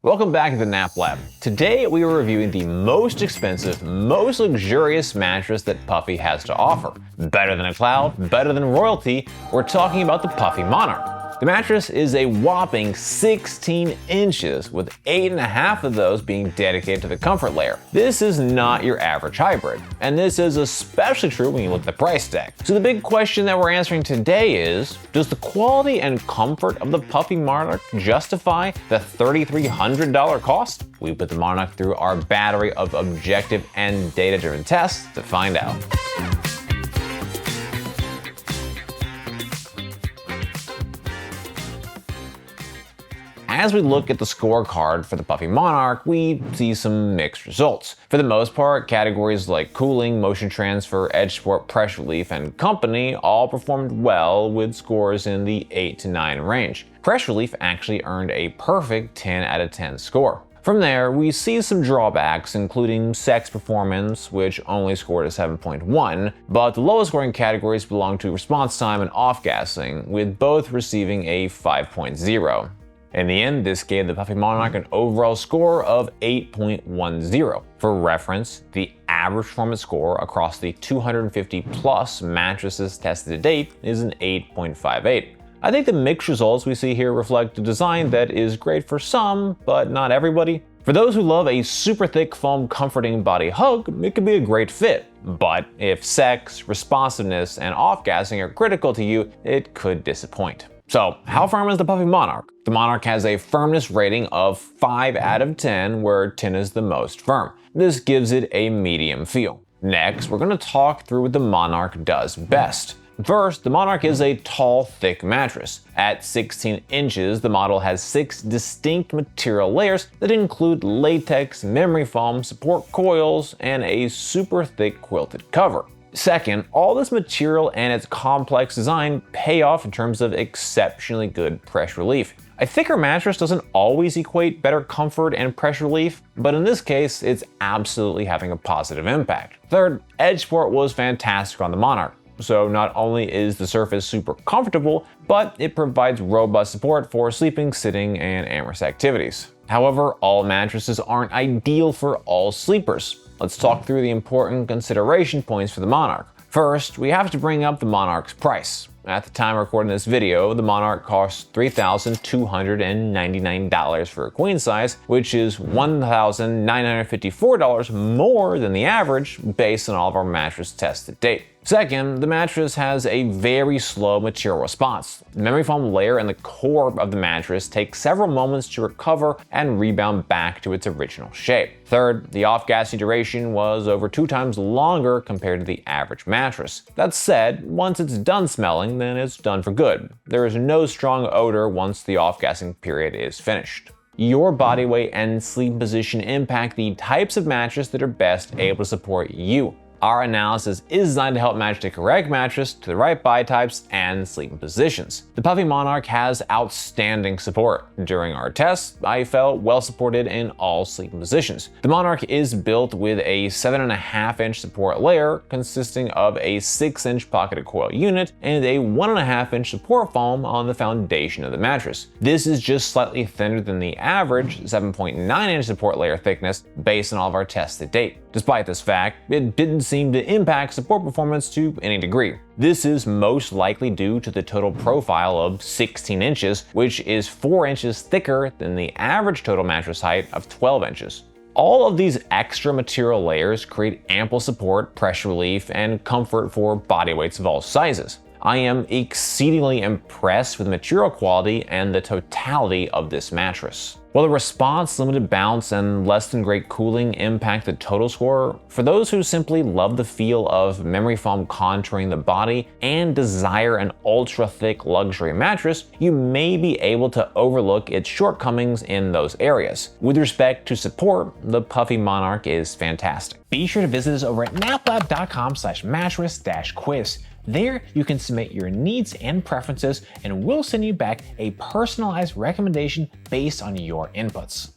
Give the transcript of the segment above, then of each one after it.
Welcome back to the Nap Lab. Today we are reviewing the most expensive, most luxurious mattress that Puffy has to offer. Better than a cloud, better than royalty, we're talking about the Puffy Monarch. The mattress is a whopping 16 inches, with 8.5 of those being dedicated to the comfort layer. This is not your average hybrid, and this is especially true when you look at the price tag. So the big question that we're answering today is, does the quality and comfort of the Puffy Monarch justify the $3,300 cost? We put the Monarch through our battery of objective and data-driven tests to find out. As we look at the scorecard for the Puffy Monarch, we see some mixed results. For the most part, categories like cooling, motion transfer, edge support, pressure relief, and company all performed well with scores in the 8 to 9 range. Pressure relief actually earned a perfect 10 out of 10 score. From there, we see some drawbacks, including sex performance, which only scored a 7.1, but the lowest scoring categories belong to response time and off-gassing, with both receiving a 5.0. In the end, this gave the Puffy Monarch an overall score of 8.10. For reference, the average performance score across the 250 plus mattresses tested to date is an 8.58. I think the mixed results we see here reflect a design that is great for some, but not everybody. For those who love a super thick foam comforting body hug, it could be a great fit. But if sex, responsiveness, and off-gassing are critical to you, it could disappoint. So, how firm is the Puffy Monarch? The Monarch has a firmness rating of 5 out of 10, where 10 is the most firm. This gives it a medium feel. Next, we're going to talk through what the Monarch does best. First, the Monarch is a tall, thick mattress. At 16 inches, the model has 6 distinct material layers that include latex, memory foam, support coils, and a super thick quilted cover. Second, all this material and its complex design pay off in terms of exceptionally good pressure relief. A thicker mattress doesn't always equate better comfort and pressure relief, but in this case, it's absolutely having a positive impact. Third, edge support was fantastic on the Monarch. So not only is the surface super comfortable, but it provides robust support for sleeping, sitting, and amorous activities. However, all mattresses aren't ideal for all sleepers. Let's talk through the important consideration points for the Monarch. First, we have to bring up the Monarch's price. At the time of recording this video, the Monarch costs $3,299 for a queen size, which is $1,954 more than the average based on all of our mattress tests to date. Second, the mattress has a very slow material response. The memory foam layer and the core of the mattress take several moments to recover and rebound back to its original shape. Third, the off-gassing duration was over 2 times longer compared to the average mattress. That said, once it's done smelling, then it's done for good. There is no strong odor once the off-gassing period is finished. Your body weight and sleep position impact the types of mattress that are best able to support you. Our analysis is designed to help match the correct mattress to the right body types and sleeping positions. The Puffy Monarch has outstanding support. During our tests, I felt well supported in all sleeping positions. The Monarch is built with a 7.5-inch support layer consisting of a 6-inch pocketed coil unit and a 1.5-inch support foam on the foundation of the mattress. This is just slightly thinner than the average 7.9-inch support layer thickness based on all of our tests to date. Despite this fact, it didn't seem to impact support performance to any degree. This is most likely due to the total profile of 16 inches, which is 4 inches thicker than the average total mattress height of 12 inches. All of these extra material layers create ample support, pressure relief, and comfort for body weights of all sizes. I am exceedingly impressed with the material quality and the totality of this mattress. While the response, limited bounce, and less than great cooling impact the total score, for those who simply love the feel of memory foam contouring the body and desire an ultra-thick luxury mattress, you may be able to overlook its shortcomings in those areas. With respect to support, the Puffy Monarch is fantastic. Be sure to visit us over at naplab.com/mattress-quiz. There, you can submit your needs and preferences, and we'll send you back a personalized recommendation based on your inputs.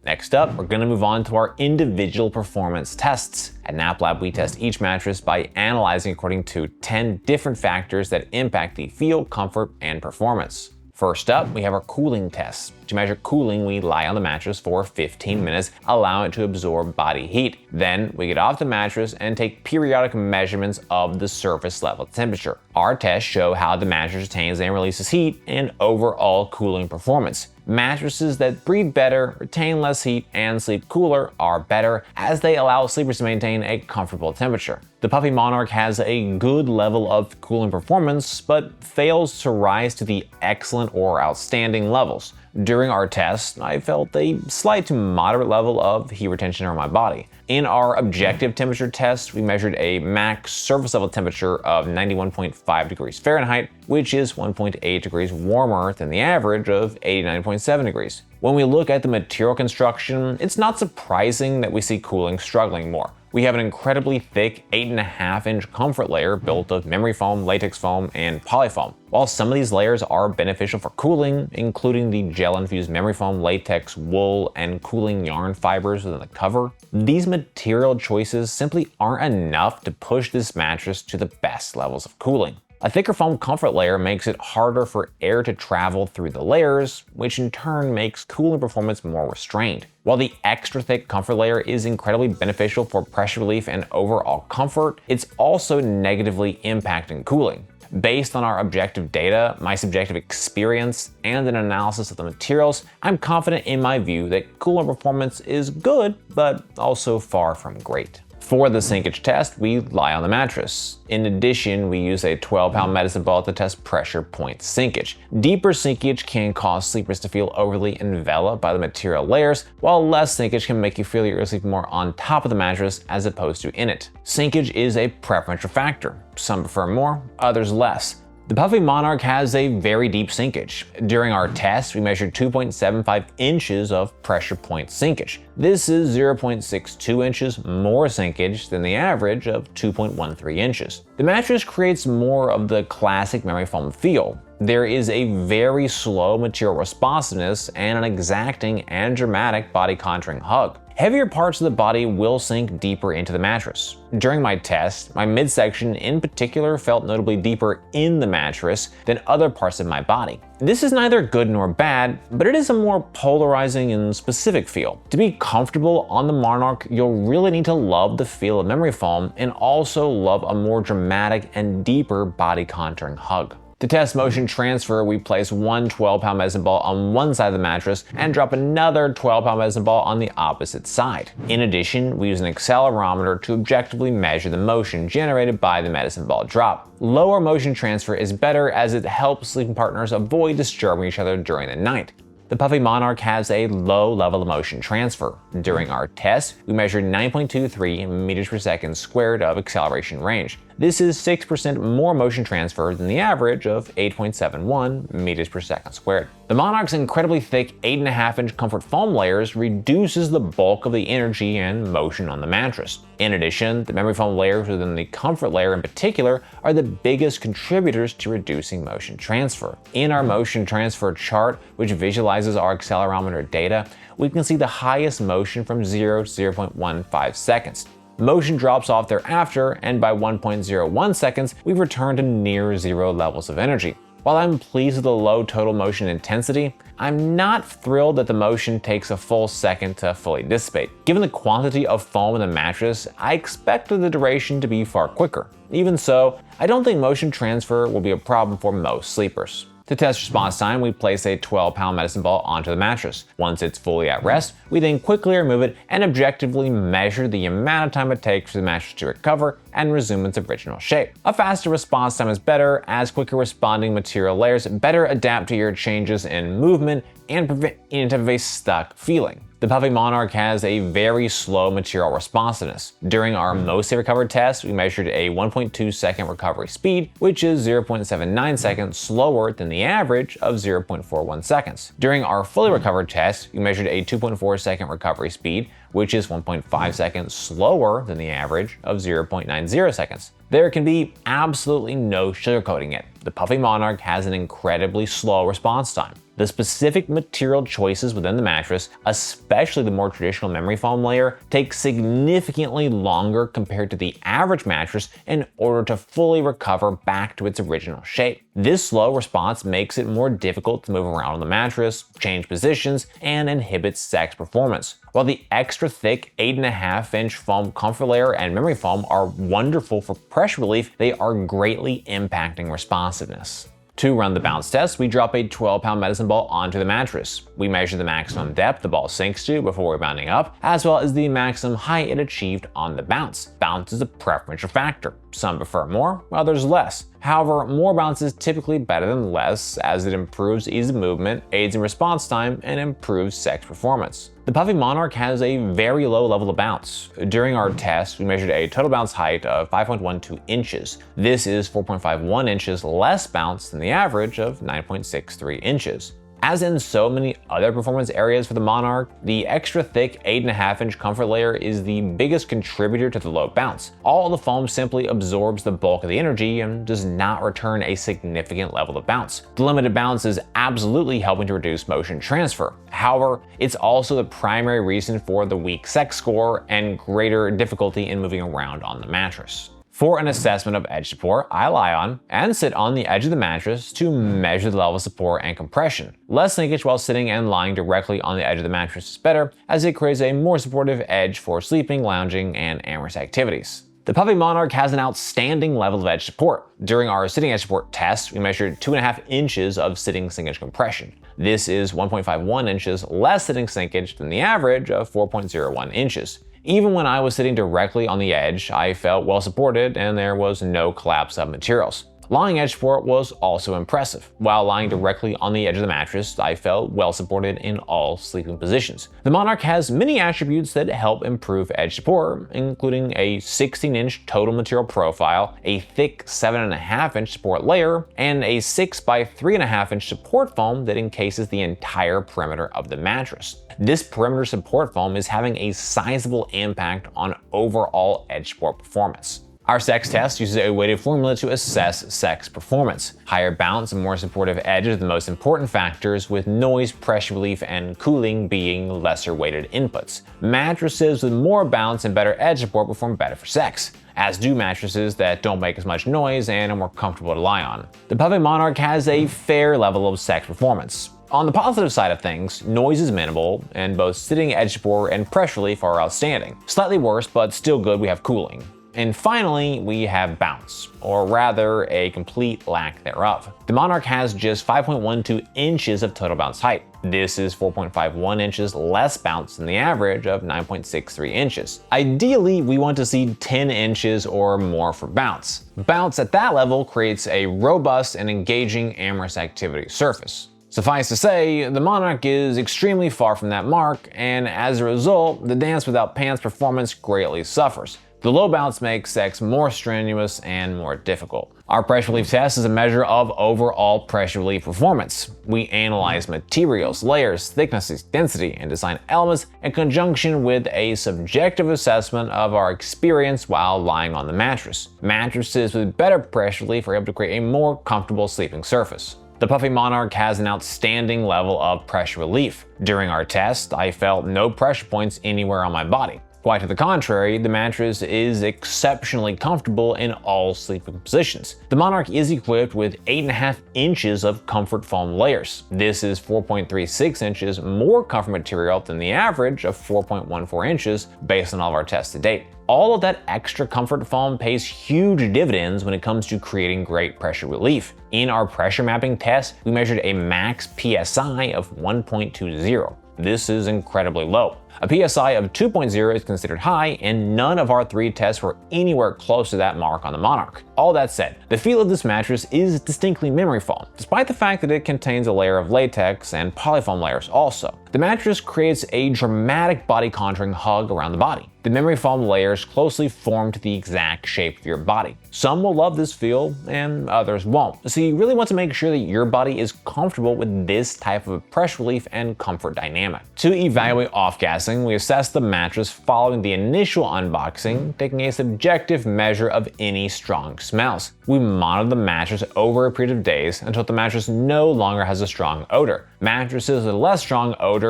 Next up, we're going to move on to our individual performance tests. At NapLab, we test each mattress by analyzing according to 10 different factors that impact the feel, comfort, and performance. First up, we have our cooling test. To measure cooling, we lie on the mattress for 15 minutes, allowing it to absorb body heat. Then we get off the mattress and take periodic measurements of the surface level temperature. Our tests show how the mattress retains and releases heat and overall cooling performance. Mattresses that breathe better, retain less heat, and sleep cooler are better as they allow sleepers to maintain a comfortable temperature. The Puffy Monarch has a good level of cooling performance, but fails to rise to the excellent or outstanding levels. During our test, I felt a slight to moderate level of heat retention on my body. In our objective temperature test, we measured a max surface level temperature of 91.5 degrees Fahrenheit, which is 1.8 degrees warmer than the average of 89.7 degrees. When we look at the material construction, it's not surprising that we see cooling struggling more. We have an incredibly thick 8.5-inch comfort layer built of memory foam, latex foam, and polyfoam. While some of these layers are beneficial for cooling, including the gel-infused memory foam, latex, wool, and cooling yarn fibers within the cover, these material choices simply aren't enough to push this mattress to the best levels of cooling. A thicker foam comfort layer makes it harder for air to travel through the layers, which in turn makes cooling performance more restrained. While the extra thick comfort layer is incredibly beneficial for pressure relief and overall comfort, it's also negatively impacting cooling. Based on our objective data, my subjective experience, and an analysis of the materials, I'm confident in my view that cooling performance is good, but also far from great. For the sinkage test, we lie on the mattress. In addition, we use a 12-pound medicine ball to test pressure point sinkage. Deeper sinkage can cause sleepers to feel overly enveloped by the material layers, while less sinkage can make you feel you're sleeping more on top of the mattress as opposed to in it. Sinkage is a preferential factor. Some prefer more, others less. The Puffy Monarch has a very deep sinkage. During our test, we measured 2.75 inches of pressure point sinkage. This is 0.62 inches more sinkage than the average of 2.13 inches. The mattress creates more of the classic memory foam feel. There is a very slow material responsiveness and an exacting and dramatic body contouring hug. Heavier parts of the body will sink deeper into the mattress. During my test, my midsection in particular felt notably deeper in the mattress than other parts of my body. This is neither good nor bad, but it is a more polarizing and specific feel. To be comfortable on the Monarch, you'll really need to love the feel of memory foam and also love a more dramatic and deeper body contouring hug. To test motion transfer, we place one 12-pound medicine ball on one side of the mattress and drop another 12-pound medicine ball on the opposite side. In addition, we use an accelerometer to objectively measure the motion generated by the medicine ball drop. Lower motion transfer is better as it helps sleeping partners avoid disturbing each other during the night. The Puffy Monarch has a low level of motion transfer. During our test, we measured 9.23 meters per second squared of acceleration range. This is 6% more motion transfer than the average of 8.71 meters per second squared. The Monarch's incredibly thick 8.5-inch comfort foam layers reduces the bulk of the energy and motion on the mattress. In addition, the memory foam layers within the comfort layer in particular are the biggest contributors to reducing motion transfer. In our motion transfer chart, which visualizes our accelerometer data, we can see the highest motion from 0 to 0.15 seconds. Motion drops off thereafter, and by 1.01 seconds, we've returned to near zero levels of energy. While I'm pleased with the low total motion intensity, I'm not thrilled that the motion takes a full second to fully dissipate. Given the quantity of foam in the mattress, I expected the duration to be far quicker. Even so, I don't think motion transfer will be a problem for most sleepers. To test response time, we place a 12-pound medicine ball onto the mattress. Once it's fully at rest, we then quickly remove it and objectively measure the amount of time it takes for the mattress to recover and resume its original shape. A faster response time is better, as quicker responding material layers better adapt to your changes in movement and prevent you to have a stuck feeling. The Puffy Monarch has a very slow material responsiveness. During our mostly recovered test, we measured a 1.2 second recovery speed, which is 0.79 seconds slower than the average of 0.41 seconds. During our fully recovered test, we measured a 2.4 second recovery speed, which is 1.5 seconds slower than the average of 0.90 seconds. There can be absolutely no sugarcoating it. The Puffy Monarch has an incredibly slow response time. The specific material choices within the mattress, especially the more traditional memory foam layer, take significantly longer compared to the average mattress in order to fully recover back to its original shape. This slow response makes it more difficult to move around on the mattress, change positions, and inhibits sex performance. While the extra thick 8.5-inch foam comfort layer and memory foam are wonderful for pressure relief, they are greatly impacting responsiveness. To run the bounce test, we drop a 12-pound medicine ball onto the mattress. We measure the maximum depth the ball sinks to before rebounding up, as well as the maximum height it achieved on the bounce. Bounce is a preferential factor. Some prefer more, others less. However, more bounce is typically better than less, as it improves ease of movement, aids in response time, and improves sex performance. The Puffy Monarch has a very low level of bounce. During our test, we measured a total bounce height of 5.12 inches. This is 4.51 inches less bounce than the average of 9.63 inches. As in so many other performance areas for the Monarch, the extra thick 8.5-inch comfort layer is the biggest contributor to the low bounce. All the foam simply absorbs the bulk of the energy and does not return a significant level of bounce. The limited bounce is absolutely helping to reduce motion transfer. However, it's also the primary reason for the weak sex score and greater difficulty in moving around on the mattress. For an assessment of edge support, I lie on and sit on the edge of the mattress to measure the level of support and compression. Less linkage while sitting and lying directly on the edge of the mattress is better, as it creates a more supportive edge for sleeping, lounging, and amorous activities. The Puffy Monarch has an outstanding level of edge support. During our sitting edge support test, we measured 2.5 inches of sitting sinkage compression. This is 1.51 inches less sitting sinkage than the average of 4.01 inches. Even when I was sitting directly on the edge, I felt well supported and there was no collapse of materials. Lying edge support was also impressive. While lying directly on the edge of the mattress, I felt well supported in all sleeping positions. The Monarch has many attributes that help improve edge support, including a 16-inch total material profile, a thick 7.5-inch support layer, and a 6 by 3.5-inch support foam that encases the entire perimeter of the mattress. This perimeter support foam is having a sizable impact on overall edge support performance. Our sex test uses a weighted formula to assess sex performance. Higher bounce and more supportive edge are the most important factors, with noise, pressure relief, and cooling being lesser weighted inputs. Mattresses with more bounce and better edge support perform better for sex, as do mattresses that don't make as much noise and are more comfortable to lie on. The Puffy Monarch has a fair level of sex performance. On the positive side of things, noise is minimal, and both sitting edge support and pressure relief are outstanding. Slightly worse, but still good, we have cooling. And finally, we have bounce, or rather a complete lack thereof. The Monarch has just 5.12 inches of total bounce height. This is 4.51 inches less bounce than the average of 9.63 inches. Ideally, we want to see 10 inches or more for bounce. Bounce at that level creates a robust and engaging amorous activity surface. Suffice to say, the Monarch is extremely far from that mark, and as a result, the dance without pants performance greatly suffers. The low bounce makes sex more strenuous and more difficult. Our pressure relief test is a measure of overall pressure relief performance. We analyze materials, layers, thicknesses, density, and design elements in conjunction with a subjective assessment of our experience while lying on the mattress. Mattresses with better pressure relief are able to create a more comfortable sleeping surface. The Puffy Monarch has an outstanding level of pressure relief. During our test, I felt no pressure points anywhere on my body. Quite to the contrary, the mattress is exceptionally comfortable in all sleeping positions. The Monarch is equipped with 8.5 inches of comfort foam layers. This is 4.36 inches more comfort material than the average of 4.14 inches based on all of our tests to date. All of that extra comfort foam pays huge dividends when it comes to creating great pressure relief. In our pressure mapping test, we measured a max PSI of 1.20. This is incredibly low. A PSI of 2.0 is considered high, and none of our 3 tests were anywhere close to that mark on the Monarch. All that said, the feel of this mattress is distinctly memory foam, despite the fact that it contains a layer of latex and polyfoam layers also. The mattress creates a dramatic body contouring hug around the body. The memory foam layers closely form to the exact shape of your body. Some will love this feel and others won't. So you really want to make sure that your body is comfortable with this type of pressure relief and comfort dynamic. To evaluate off-gassing, we assess the mattress following the initial unboxing, taking a subjective measure of any strong smells. We monitor the mattress over a period of days until the mattress no longer has a strong odor. Mattresses with less strong odor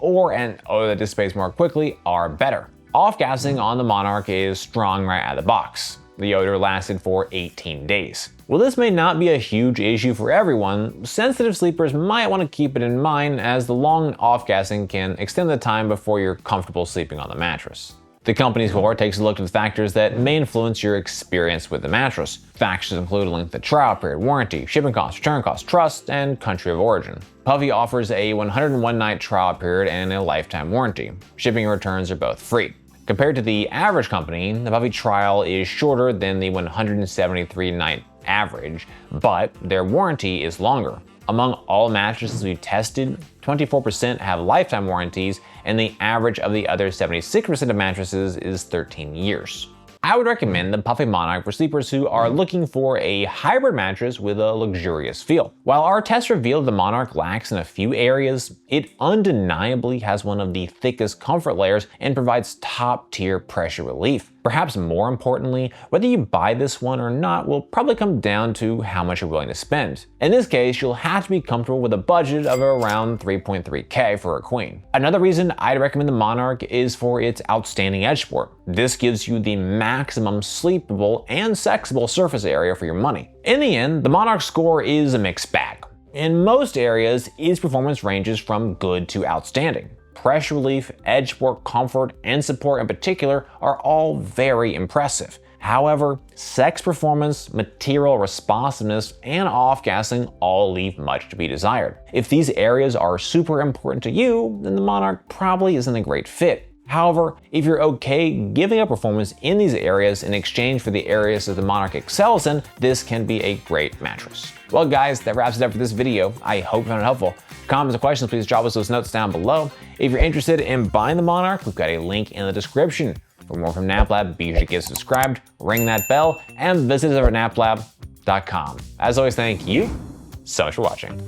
or an odor that dissipates more quickly are better. Off-gassing on the Monarch is strong right out of the box. The odor lasted for 18 days. While this may not be a huge issue for everyone, sensitive sleepers might want to keep it in mind, as the long off-gassing can extend the time before you're comfortable sleeping on the mattress. The company's score takes a look at the factors that may influence your experience with the mattress. Factors include length of trial period, warranty, shipping costs, return costs, trust, and country of origin. Puffy offers a 101-night trial period and a lifetime warranty. Shipping and returns are both free. Compared to the average company, the Puffy trial is shorter than the 173-night average, but their warranty is longer. Among all mattresses we've tested, 24% have lifetime warranties, and the average of the other 76% of mattresses is 13 years. I would recommend the Puffy Monarch for sleepers who are looking for a hybrid mattress with a luxurious feel. While our test revealed the Monarch lacks in a few areas, it undeniably has one of the thickest comfort layers and provides top-tier pressure relief. Perhaps more importantly, whether you buy this one or not will probably come down to how much you're willing to spend. In this case, you'll have to be comfortable with a budget of around $3.3K for a queen. Another reason I'd recommend the Monarch is for its outstanding edge support. This gives you the maximum sleepable and sexable surface area for your money. In the end, the Monarch score is a mixed bag. In most areas, its performance ranges from good to outstanding. Pressure relief, edge support, comfort, and support in particular are all very impressive. However, sex performance, material responsiveness, and off-gassing all leave much to be desired. If these areas are super important to you, then the Monarch probably isn't a great fit. However, if you're okay giving up performance in these areas in exchange for the areas that the Monarch excels in, this can be a great mattress. Well guys, that wraps it up for this video. I hope you found it helpful. Comments and questions, please drop us those notes down below. If you're interested in buying the Monarch, we've got a link in the description. For more from NapLab, be sure to get subscribed, ring that bell, and visit us over at naplab.com. As always, thank you so much for watching.